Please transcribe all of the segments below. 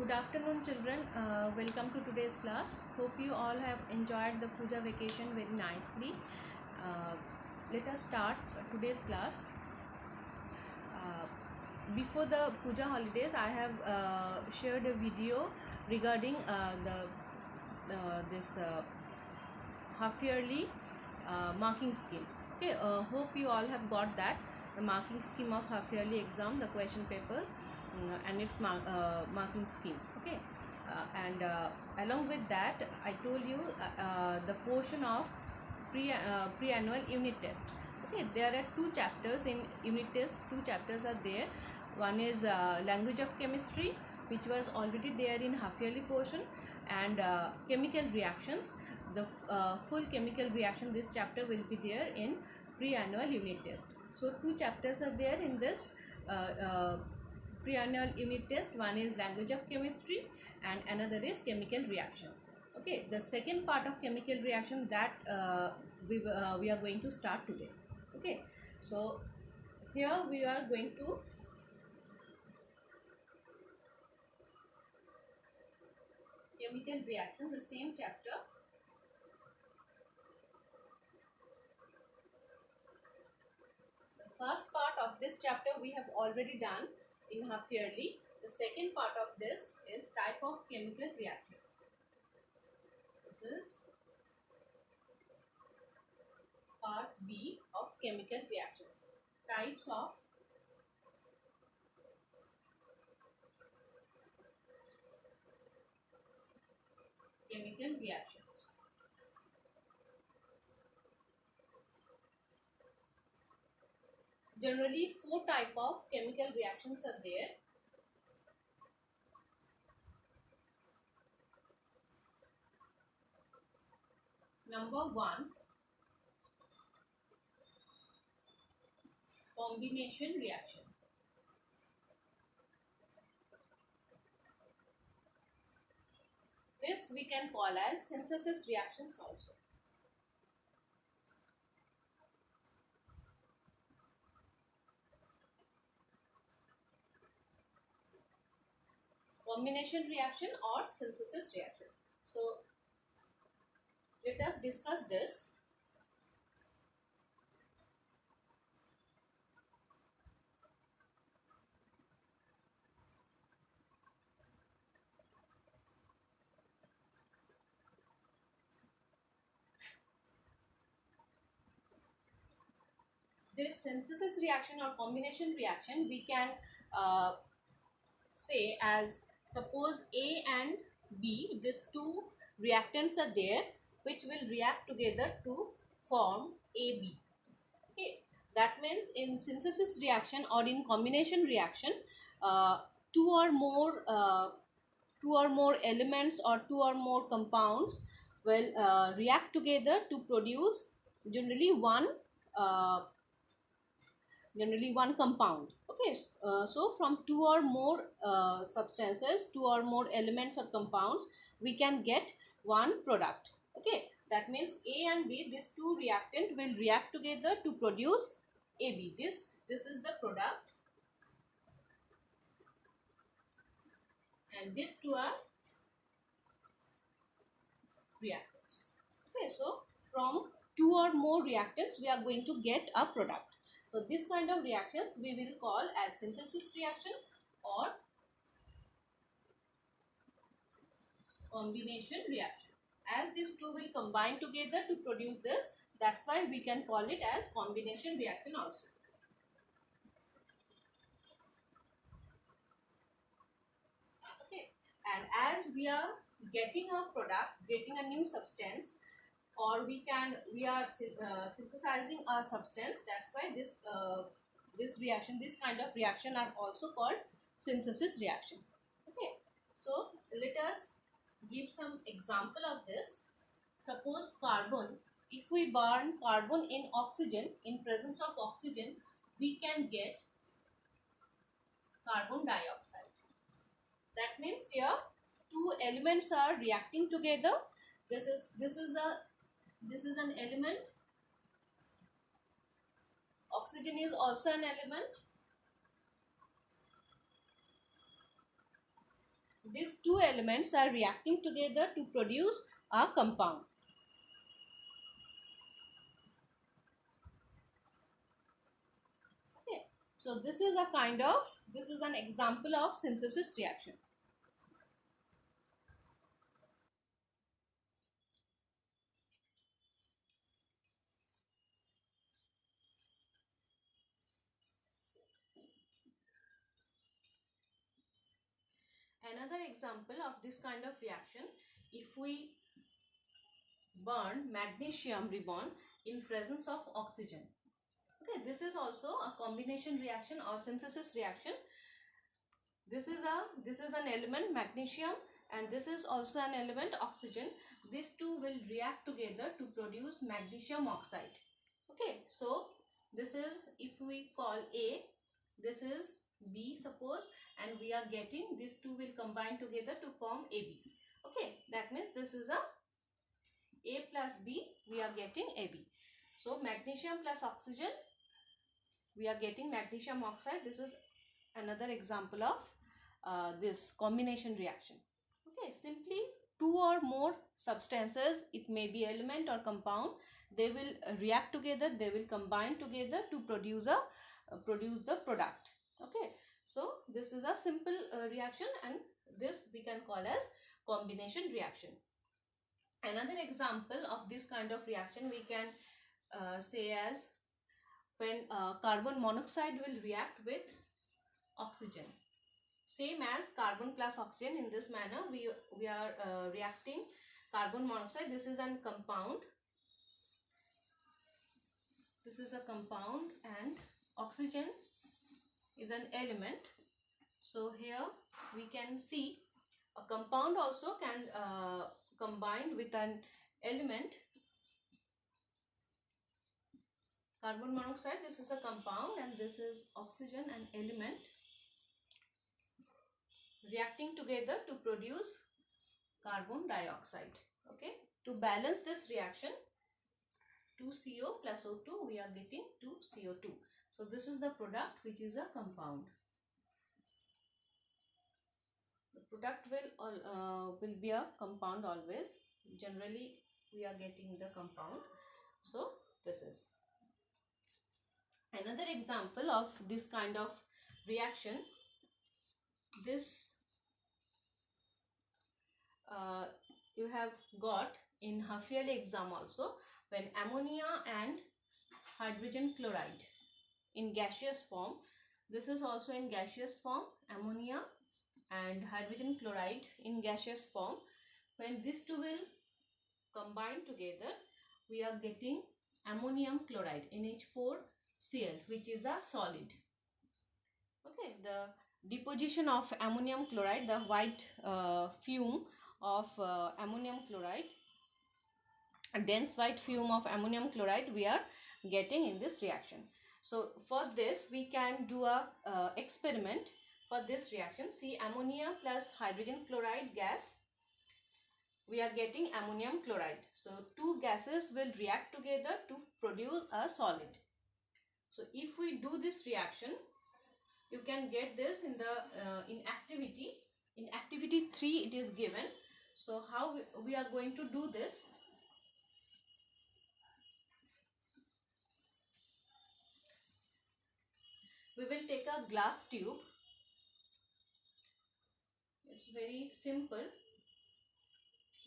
Good afternoon, children. Welcome to today's class. Hope you all have enjoyed the Puja vacation very nicely. Uh, Let us start today's class. Before the Puja holidays, I have shared a video regarding the this half yearly marking scheme. Okay, hope you all have got that, the marking scheme of half yearly exam, the question paper, and its marking scheme. Okay, and along with that, I told you the portion of pre-annual unit test. Okay, there are two chapters in unit test. Two chapters are there. One is language of chemistry, which was already there in half yearly portion, and chemical reactions. The full chemical reaction, this chapter will be there in pre-annual unit test. So two chapters are there in this pre-annual unit test. One is language of chemistry and another is chemical reaction. Okay, the second part of chemical reaction that we are going to start today. Okay, so here we are going to chemical reaction, the same chapter. The first part of this chapter we have already done in half yearly. The second part of this is type of chemical reaction. This is part B of chemical reactions. Types of chemical reactions. Generally, four type of chemical reactions are there. Number one, combination reaction. This we can call as synthesis reactions also. Combination reaction or synthesis reaction. So let us discuss this. This synthesis reaction or combination reaction we can say as, suppose A and B, these two reactants are there which will react together to form AB. Okay, that means in synthesis reaction or in combination reaction, two or more elements or two or more compounds will react together to produce generally one uh, compound. Okay, so from two or more substances, two or more elements or compounds, we can get one product. Okay, that means A and B, these two reactants will react together to produce AB. This is the product, and these two are reactants. Okay, so from two or more reactants we are going to get a product. So this kind of reactions we will call as synthesis reaction or combination reaction. As these two will combine together to produce this, that's why we can call it as combination reaction also. Okay, and as we are getting a product, getting a new substance, or we are synthesizing a substance, that's why this reaction, this kind of reaction are also called synthesis reaction. Okay, so let us give some example of this. Suppose carbon, if we burn carbon in oxygen, in presence of oxygen, we can get carbon dioxide. That means here two elements are reacting together. This is an element. Oxygen is also an element. these two elements are reacting together to produce a compound. Okay, so this is an example of synthesis reaction. Another example of this kind of reaction, if we burn magnesium ribbon in presence of oxygen. Okay, this is also a combination reaction or synthesis reaction. This is an element magnesium, and this is also an element oxygen. These two will react together to produce magnesium oxide. Okay, so this is, if we call A, this is B suppose, and we are getting these two will combine together to form AB. Okay, that means this is A plus B, we are getting AB. So magnesium plus oxygen, we are getting magnesium oxide. This is another example of this combination reaction. Okay, simply two or more substances, it may be element or compound, they will react together, they will combine together to produce the product. Okay, so this is a simple reaction, and this we can call as combination reaction. Another example of this kind of reaction we can say as when carbon monoxide will react with oxygen. Same as carbon plus oxygen, in this manner we are reacting carbon monoxide. This is a compound. This is a compound and oxygen is an element. So here we can see a compound also can combine with an element. Carbon monoxide, this is a compound, and this is oxygen, an element, reacting together to produce carbon dioxide. Okay, to balance this reaction, 2CO plus O2, we are getting 2CO2. So this is the product which is a compound. The product will be a compound always. Generally we are getting the compound. So this is another example of this kind of reaction. This you have got in half-yearly exam also, when ammonia and hydrogen chloride in gaseous form. This is also in gaseous form, ammonia and hydrogen chloride in gaseous form. When these two will combine together, we are getting ammonium chloride, NH4Cl, which is a solid. Okay, the deposition of ammonium chloride, the white fume of ammonium chloride, a dense white fume of ammonium chloride we are getting in this reaction. So for this we can do a experiment for this reaction. See, ammonia plus hydrogen chloride gas, we are getting ammonium chloride. So two gases will react together to produce a solid. So if we do this reaction, you can get this in the in activity 3 it is given. So how we are going to do this? We will take a glass tube. It's very simple.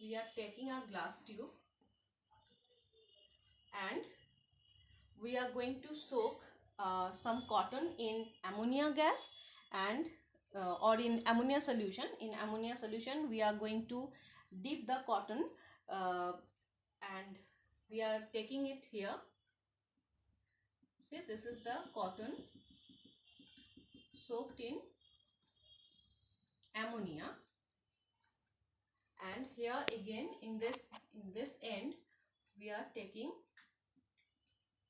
We are taking a glass tube and we are going to soak some cotton in ammonia gas and or in ammonia solution. In ammonia solution we are going to dip the cotton and we are taking it here. See, this is the cotton soaked in ammonia, and here again in this end we are taking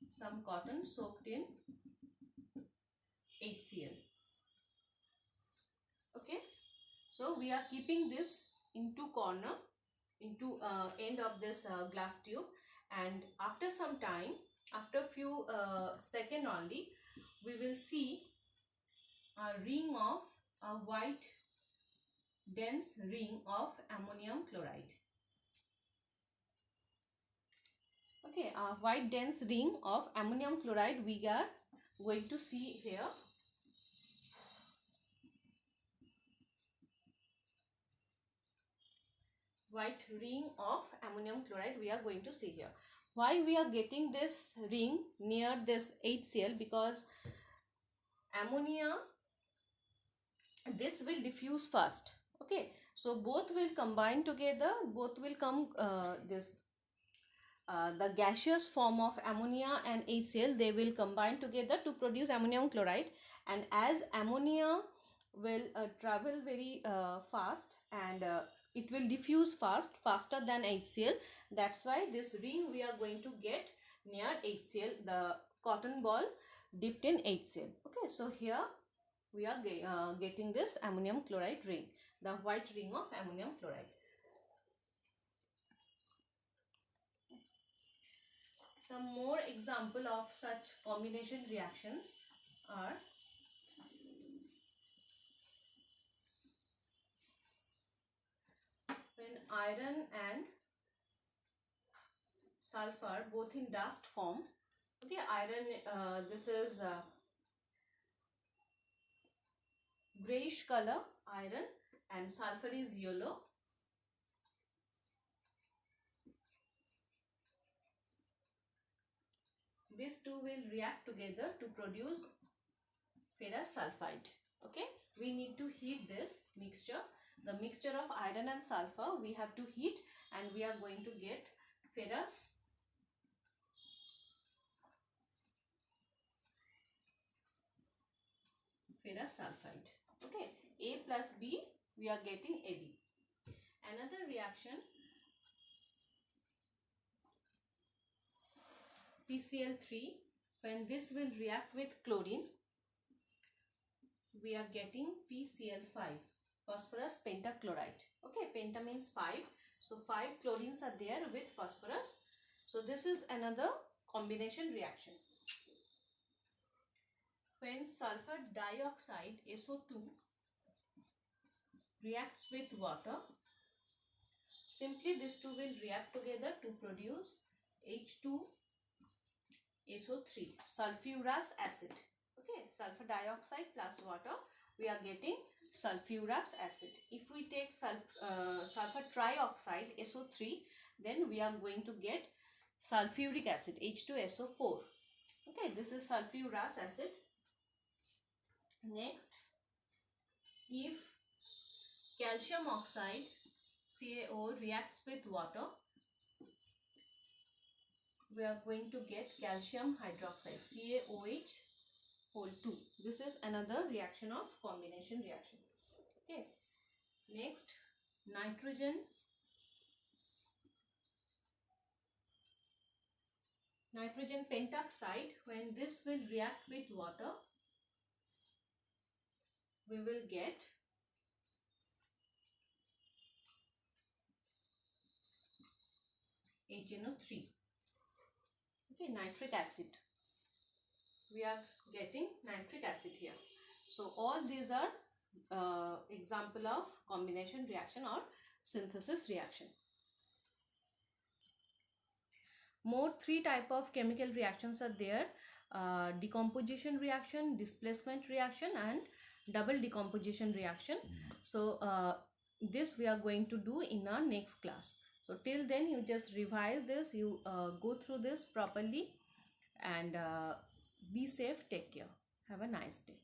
some cotton soaked in HCl. Okay, so we are keeping this into corner, into end of this glass tube, and after some time, after few seconds only, we will see a ring of a white dense ring of ammonium chloride. Okay, a white dense ring of ammonium chloride we are going to see here. White ring of ammonium chloride we are going to see here. Why we are getting this ring near this HCl? Because ammonia, this will diffuse fast. Okay, so both will combine together, both will come the gaseous form of ammonia and HCl, they will combine together to produce ammonium chloride. And as ammonia will travel very fast, and it will diffuse faster than HCl, that's why this ring we are going to get near HCl, the cotton ball dipped in HCl. Okay, so here we are getting this ammonium chloride ring, the white ring of ammonium chloride. Some more example of such combination reactions are when iron and sulfur both in dust form. Okay, iron, this is grayish color iron, and sulfur is yellow. These two will react together to produce ferrous sulfide. Okay, we need to heat this mixture, the mixture of iron and sulfur we have to heat, and we are going to get ferrous sulfide. Okay, A plus B, we are getting AB. Another reaction, PCl3, when this will react with chlorine, we are getting PCl5, phosphorus pentachloride. Okay, penta means 5, so 5 chlorines are there with phosphorus. So this is another combination reaction. When sulfur dioxide SO2 reacts with water, simply these two will react together to produce H2SO3, sulfurous acid. Okay, sulfur dioxide plus water, we are getting sulfurous acid. If we take sulfur trioxide SO3, then we are going to get sulfuric acid H2SO4. Okay, this is sulfurous acid. Next, if calcium oxide CaO reacts with water, we are going to get calcium hydroxide CaOH whole 2. This is another reaction of combination reaction. Okay, next, nitrogen pentoxide, when this will react with water, we will get HNO3. Okay, nitric acid, we are getting nitric acid here. So all these are example of combination reaction or synthesis reaction. More 3 type of chemical reactions are there: decomposition reaction, displacement reaction, and double decomposition reaction. So this we are going to do in our next class. So till then, you just revise this, you go through this properly, and be safe, take care, have a nice day.